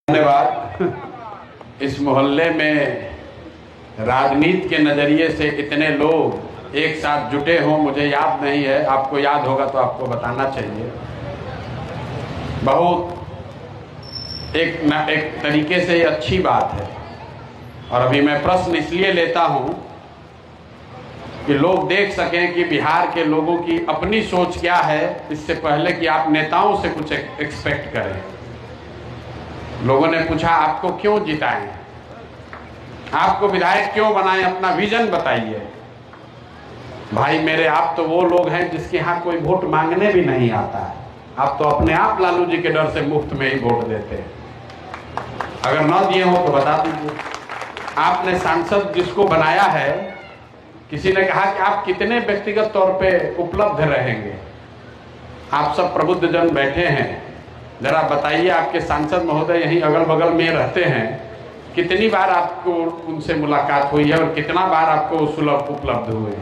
धन्यवाद। इस मोहल्ले में राजनीति के नज़रिए से इतने लोग एक साथ जुटे हों मुझे याद नहीं है, आपको याद होगा तो आपको बताना चाहिए। बहुत एक तरीके से ये अच्छी बात है। और अभी मैं प्रश्न इसलिए लेता हूँ कि लोग देख सकें कि बिहार के लोगों की अपनी सोच क्या है, इससे पहले कि आप नेताओं से कुछ एक्सपेक्ट करें। लोगों ने पूछा आपको क्यों जिताएं, आपको विधायक क्यों बनाएं, अपना विजन बताइए। भाई मेरे, आप तो वो लोग हैं जिसके यहाँ कोई वोट मांगने भी नहीं आता है। आप तो अपने आप लालू जी के डर से मुफ्त में ही वोट देते हैं। अगर ना दिए हो तो बता दीजिए। आपने सांसद जिसको बनाया है, किसी ने कहा कि आप कितने व्यक्तिगत तौर पे उपलब्ध रहेंगे। आप सब प्रबुद्ध जन बैठे हैं, जरा बताइए आपके सांसद महोदय यहीं अगल बगल में रहते हैं, कितनी बार आपको उनसे मुलाकात हुई है और कितना बार आपको सुलभ उपलब्ध हुए।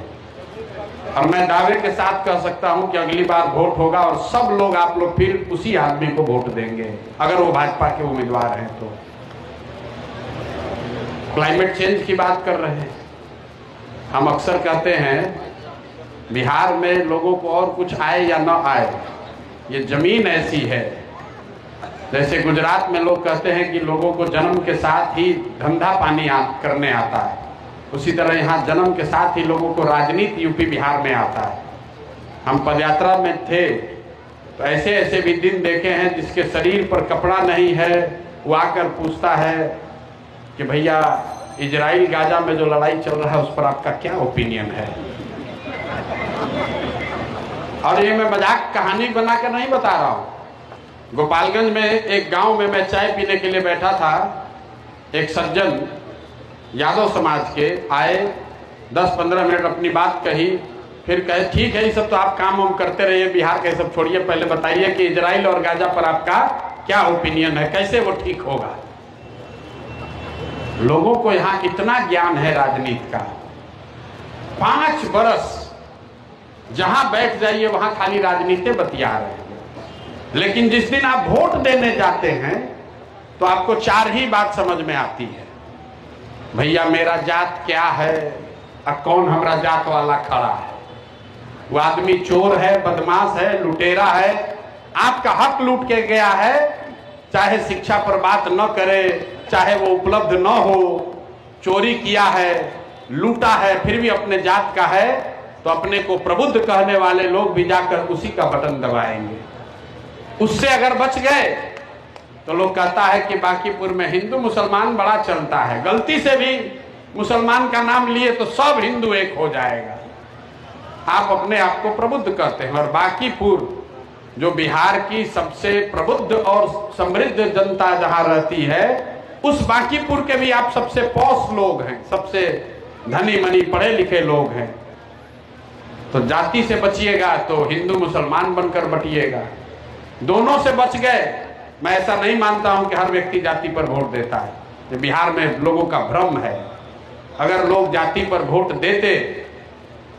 और मैं दावे के साथ कह सकता हूं कि अगली बार वोट होगा और सब लोग आप लोग फिर उसी आदमी को वोट देंगे अगर वो भाजपा के उम्मीदवार हैं तो। क्लाइमेट चेंज की बात कर रहे हैं। हम अक्सर कहते हैं बिहार में लोगों को और कुछ आए या न आए, ये जमीन ऐसी है। जैसे गुजरात में लोग कहते हैं कि लोगों को जन्म के साथ ही धंधा पानी करने आता है, उसी तरह यहाँ जन्म के साथ ही लोगों को राजनीति यूपी बिहार में आता है। हम पदयात्रा में थे तो ऐसे ऐसे भी दिन देखे हैं जिसके शरीर पर कपड़ा नहीं है, वो आकर पूछता है कि भैया इजराइल गाजा में जो लड़ाई चल रहा है उस पर आपका क्या ओपिनियन है। और ये मैं मजाक कहानी बना कर नहीं बता रहा हूँ। गोपालगंज में एक गांव में मैं चाय पीने के लिए बैठा था। एक सज्जन यादव समाज के आए, 10-15 मिनट अपनी बात कही, फिर कहे ठीक है ये सब तो आप काम वाम करते रहिए, बिहार का सब छोड़िए, पहले बताइए कि इजराइल और गाजा पर आपका क्या ओपिनियन है, कैसे वो ठीक होगा। लोगों को यहाँ इतना ज्ञान है राजनीति का। 5 बरस जहां बैठ जाइए वहां खाली राजनीति बतिया रहे हैं। लेकिन जिस दिन आप वोट देने जाते हैं तो आपको 4 ही बात समझ में आती है। भैया मेरा जात क्या है और कौन हमारा जात वाला खड़ा है। वो आदमी चोर है, बदमाश है, लुटेरा है, आपका हक लूट के गया है, चाहे शिक्षा पर बात न करे, चाहे वो उपलब्ध न हो, चोरी किया है, लूटा है, फिर भी अपने जात का है, तो अपने को प्रबुद्ध कहने वाले लोग भी जाकर उसी का बटन दबाएंगे। उससे अगर बच गए तो लोग कहता है कि बांकीपुर में हिंदू मुसलमान बड़ा चलता है, गलती से भी मुसलमान का नाम लिए तो सब हिंदू एक हो जाएगा। आप अपने आप को प्रबुद्ध कहते हैं। और बांकीपुर जो बिहार की सबसे प्रबुद्ध और समृद्ध जनता जहां रहती है, उस बांकीपुर के भी आप सबसे पॉश लोग हैं, सबसे धनी मनी पढ़े लिखे लोग हैं। तो जाति से बचिएगा तो हिंदू मुसलमान बनकर बटिएगा। दोनों से बच गए। मैं ऐसा नहीं मानता हूं कि हर व्यक्ति जाति पर वोट देता है, ये बिहार में लोगों का भ्रम है। अगर लोग जाति पर वोट देते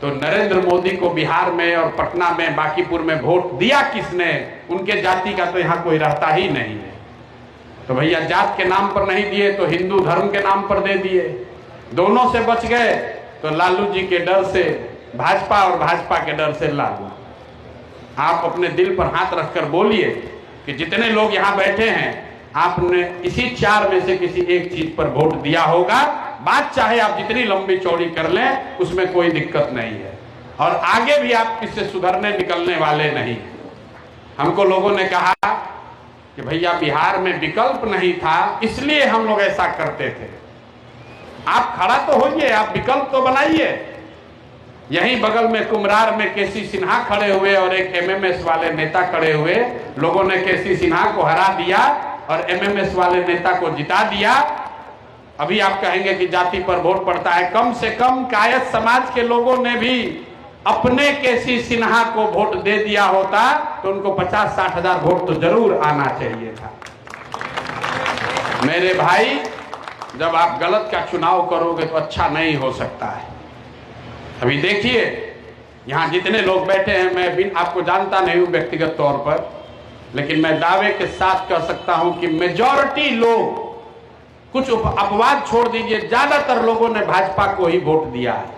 तो नरेंद्र मोदी को बिहार में और पटना में बांकीपुर में वोट दिया किसने, उनके जाति का तो यहाँ कोई रहता ही नहीं है। तो भैया जात के नाम पर नहीं दिए तो हिंदू धर्म के नाम पर दे दिए। दोनों से बच गए तो लालू जी के डर से भाजपा और भाजपा के डर से लालू। आप अपने दिल पर हाथ रखकर बोलिए कि जितने लोग यहाँ बैठे हैं आपने इसी 4 में से किसी एक चीज पर वोट दिया होगा। बात चाहे आप जितनी लंबी चौड़ी कर लें, उसमें कोई दिक्कत नहीं है। और आगे भी आप इससे सुधरने निकलने वाले नहीं। हमको लोगों ने कहा कि भैया बिहार में विकल्प नहीं था इसलिए हम लोग ऐसा करते थे। आप खड़ा तो होइए, आप विकल्प तो बनाइए। यहीं बगल में कुमरार में केसी सिन्हा खड़े हुए और एक एमएमएस वाले नेता खड़े हुए। लोगों ने केसी सिन्हा को हरा दिया और एमएमएस वाले नेता को जिता दिया। अभी आप कहेंगे कि जाति पर वोट पड़ता है। कम से कम कायस्थ समाज के लोगों ने भी अपने केसी सिन्हा को वोट दे दिया होता तो उनको 50-60 हजार वोट तो जरूर आना चाहिए था। मेरे भाई, जब आप गलत का चुनाव करोगे तो अच्छा नहीं हो सकता है। अभी देखिए यहाँ जितने लोग बैठे हैं, मैं भी आपको जानता नहीं हूँ व्यक्तिगत तौर पर, लेकिन मैं दावे के साथ कह सकता हूं कि मेजॉरिटी लोग, कुछ अपवाद छोड़ दीजिए, ज्यादातर लोगों ने भाजपा को ही वोट दिया है।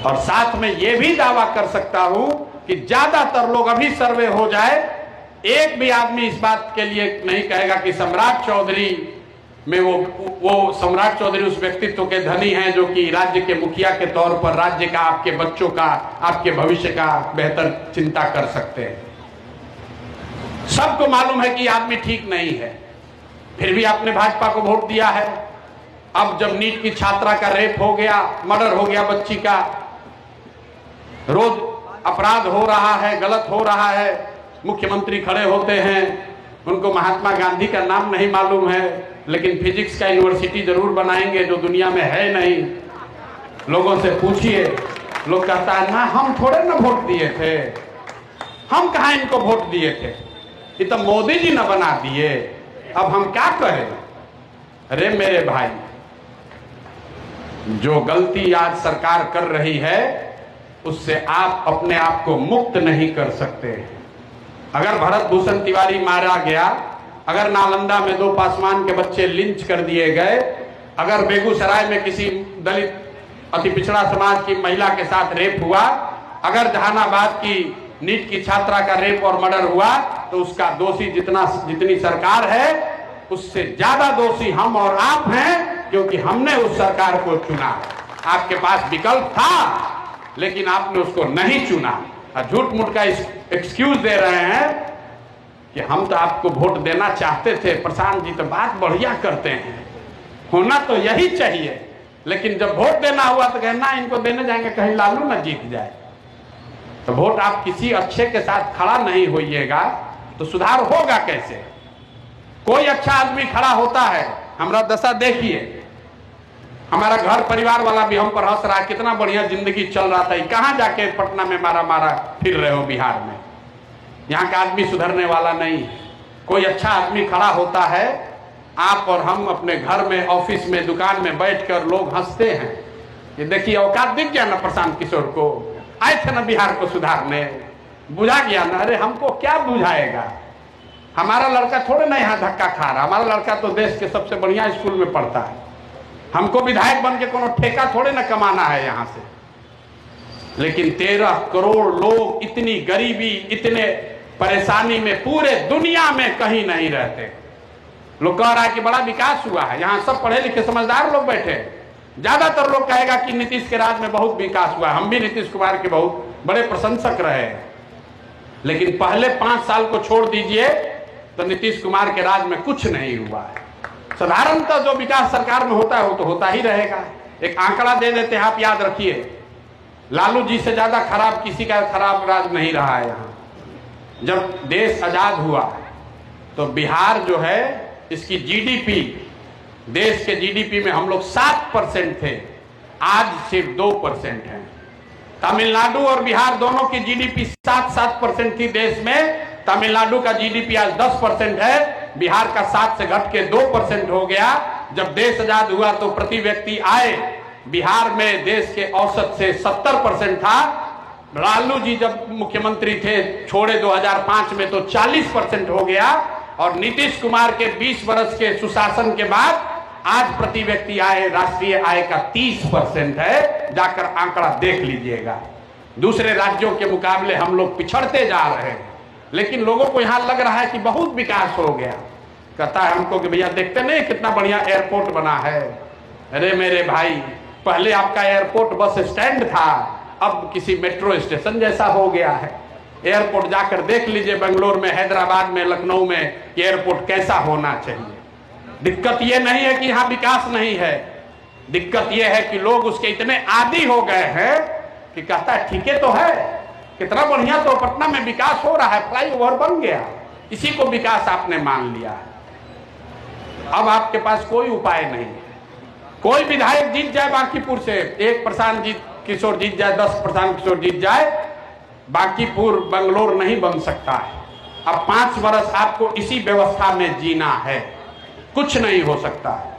और साथ में यह भी दावा कर सकता हूं कि ज्यादातर लोग, अभी सर्वे हो जाए, एक भी आदमी इस बात के लिए नहीं कहेगा कि सम्राट चौधरी में वो सम्राट चौधरी उस व्यक्तित्व के धनी हैं जो कि राज्य के मुखिया के तौर पर राज्य का, आपके बच्चों का, आपके भविष्य का बेहतर चिंता कर सकते हैं। सबको मालूम है कि आदमी ठीक नहीं है, फिर भी आपने भाजपा को वोट दिया है। अब जब नीट की छात्रा का रेप हो गया, मर्डर हो गया बच्ची का, रोज अपराध हो रहा है, गलत हो रहा है, मुख्यमंत्री खड़े होते हैं, उनको महात्मा गांधी का नाम नहीं मालूम है, लेकिन फिजिक्स का यूनिवर्सिटी जरूर बनाएंगे जो दुनिया में है नहीं। लोगों से पूछिए, लोग कहता है ना हम थोड़े ना वोट दिए थे, हम कहां इनको वोट दिए थे, ये तो मोदी जी न बना दिए, अब हम क्या करें। अरे मेरे भाई, जो गलती आज सरकार कर रही है उससे आप अपने आप को मुक्त नहीं कर सकते। अगर भरत भूषण तिवारी मारा गया, अगर नालंदा में 2 पासवान के बच्चे लिंच कर दिए गए, अगर बेगूसराय में किसी दलित अति पिछड़ा समाज की महिला के साथ रेप हुआ, अगर जहानाबाद की नीट की छात्रा का रेप और मर्डर हुआ, तो उसका दोषी जितनी सरकार है उससे ज्यादा दोषी हम और आप हैं, क्योंकि हमने उस सरकार को चुना। आपके पास विकल्प था लेकिन आपने उसको नहीं चुना। झूठ मूठ का एक्सक्यूज दे रहे हैं कि हम तो आपको वोट देना चाहते थे। प्रशांत जी तो बात बढ़िया करते हैं, होना तो यही चाहिए, लेकिन जब वोट देना हुआ तो कहना इनको देने जाएंगे कहीं लालू ना जीत जाए। तो वोट आप किसी अच्छे के साथ खड़ा नहीं होइएगा तो सुधार होगा कैसे। कोई अच्छा आदमी खड़ा होता है, हमारा दशा देखिए, हमारा घर परिवार वाला भी हम पर हंस रहा है, कितना बढ़िया जिंदगी चल रहा था, कहां जाके पटना में मारा फिर रहे हो बिहार में। यहाँ का आदमी सुधरने वाला नहीं। कोई अच्छा आदमी खड़ा होता है, आप और हम अपने घर में, ऑफिस में, दुकान में बैठकर लोग हंसते हैं। ये देखिए औकात दिख गया ना प्रशांत किशोर को, आए थे ना बिहार को सुधारने, बुझा गया ना। अरे हमको क्या बुझाएगा, हमारा लड़का थोड़े ना यहाँ धक्का खा रहा, हमारा लड़का तो देश के सबसे बढ़िया स्कूल में पढ़ता है। हमको विधायक बन के कोनो ठेका थोड़े ना कमाना है यहाँ से। लेकिन 13 करोड़ लोग इतनी गरीबी, इतने परेशानी में पूरे दुनिया में कहीं नहीं रहते। लोग कह रहा है कि बड़ा विकास हुआ है, यहाँ सब पढ़े लिखे समझदार लोग बैठे। ज्यादातर लोग कहेगा कि नीतीश के राज में बहुत विकास हुआ। हम भी नीतीश कुमार के बहुत बड़े प्रशंसक रहे, लेकिन पहले 5 साल को छोड़ दीजिए तो नीतीश कुमार के राज में कुछ नहीं हुआ है। साधारणतः जो विकास सरकार में होता है वो तो होता ही रहेगा। एक आंकड़ा दे देते हैं, आप याद रखिए, लालू जी से ज्यादा खराब किसी का खराब राज नहीं रहा है यहाँ। जब देश आजाद हुआ तो बिहार जो है, इसकी जीडीपी, देश के जीडीपी में हम लोग 7% थे, आज सिर्फ 2% है। तमिलनाडु और बिहार दोनों की जीडीपी 7% थी देश में। तमिलनाडु का जीडीपी आज 10% है, बिहार का 7 से घट के 2% हो गया। जब देश आजाद हुआ तो प्रति व्यक्ति आय बिहार में देश के औसत से 70% था। लालू जी जब मुख्यमंत्री थे, छोड़े 2005 में, तो 40% हो गया। और नीतीश कुमार के 20 वर्ष के सुशासन के बाद आज प्रति व्यक्ति आय, राष्ट्रीय आय का 30% है। जाकर आंकड़ा देख लीजिएगा। दूसरे राज्यों के मुकाबले हम लोग पिछड़ते जा रहे हैं, लेकिन लोगों को यहाँ लग रहा है कि बहुत विकास हो गया। कहता है हमको कि भैया देखते नहीं कितना बढ़िया एयरपोर्ट बना है। अरे मेरे भाई, पहले आपका एयरपोर्ट बस स्टैंड था, अब किसी मेट्रो स्टेशन जैसा हो गया है। एयरपोर्ट जाकर देख लीजिए, बेंगलोर में, हैदराबाद में, लखनऊ में एयरपोर्ट कैसा होना चाहिए। दिक्कत यह नहीं है कि यहाँ विकास नहीं है, दिक्कत यह है कि लोग उसके इतने आदी हो गए हैं कि कहता है ठीक है तो है, कितना बढ़िया तो पटना में विकास हो रहा है, फ्लाईओवर बन गया, इसी को विकास आपने मान लिया है। अब आपके पास कोई उपाय नहीं है। कोई विधायक जीत जाए बांकीपुर से, 1 प्रशांत किशोर जीत जाए, 10 प्रशांत किशोर जीत जाए, बांकीपुर बंगलोर नहीं बन सकता है। अब 5 वर्ष आपको इसी व्यवस्था में जीना है, कुछ नहीं हो सकता है।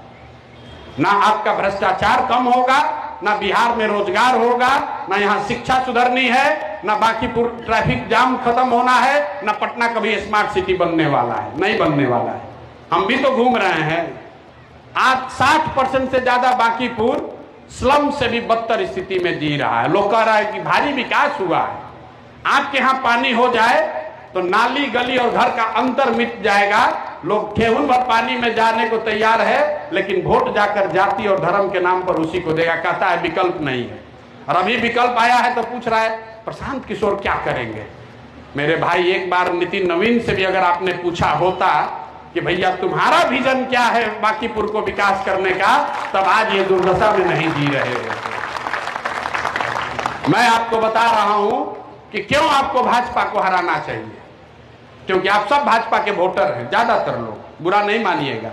ना आपका भ्रष्टाचार कम होगा, ना बिहार में रोजगार होगा, ना यहाँ शिक्षा सुधरनी है, ना बांकीपुर ट्रैफिक जाम खत्म होना है, ना पटना कभी स्मार्ट सिटी बनने वाला है, नहीं बनने वाला है। हम भी तो घूम रहे हैं। आज 60% से ज्यादा बांकीपुर स्लम से भी बदतर स्थिति में जी रहा है। लोग कह रहा है कि भारी विकास हुआ है। आपके यहाँ पानी हो जाए तो नाली गली और घर का अंतर मिट जाएगा। लोग ठेहुन भर पानी में जाने को तैयार है, लेकिन वोट जाकर जाति और धर्म के नाम पर उसी को देगा। कहता है विकल्प नहीं है। और अभी विकल्प आया है तो पूछ रहा है प्रशांत किशोर क्या करेंगे। मेरे भाई, एक बार नितिन नवीन से भी अगर आपने पूछा होता कि भैया तुम्हारा विजन क्या है बांकीपुर को विकास करने का, तब आज ये दुर्दशा में नहीं जी रहे हो। मैं आपको बता रहा हूं कि क्यों आपको भाजपा को हराना चाहिए, क्योंकि आप सब भाजपा के वोटर हैं, ज्यादातर लोग, बुरा नहीं मानिएगा।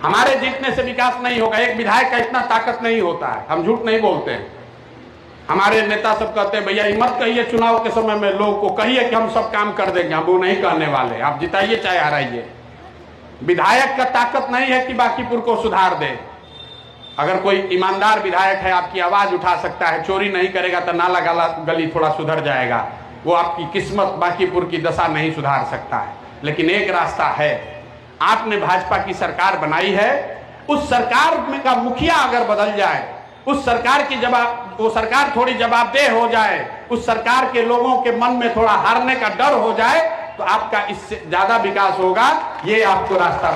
हमारे जीतने से विकास नहीं होगा। एक विधायक का इतना ताकत नहीं होता है, हम झूठ नहीं बोलते हैं। हमारे नेता सब कहते हैं भैया मत कहिए चुनाव के समय में लोगों को, कहिए कि हम सब काम कर देंगे। हम वो नहीं कहने वाले। आप जिताइए चाहे हराइए। विधायक का ताकत नहीं है कि बांकीपुर को सुधार दे। अगर कोई ईमानदार विधायक है, आपकी आवाज उठा सकता है, चोरी नहीं करेगा तो नाला गली थोड़ा सुधर जाएगा, वो आपकी किस्मत बांकीपुर की दशा नहीं सुधार सकता है। लेकिन एक रास्ता है, आपने भाजपा की सरकार बनाई है, उस सरकार में का मुखिया अगर बदल जाए, उस सरकार की वो सरकार थोड़ी जवाबदेह हो जाए, उस सरकार के लोगों के मन में थोड़ा हारने का डर हो जाए, तो आपका इससे ज्यादा विकास होगा। ये आपको रास्ता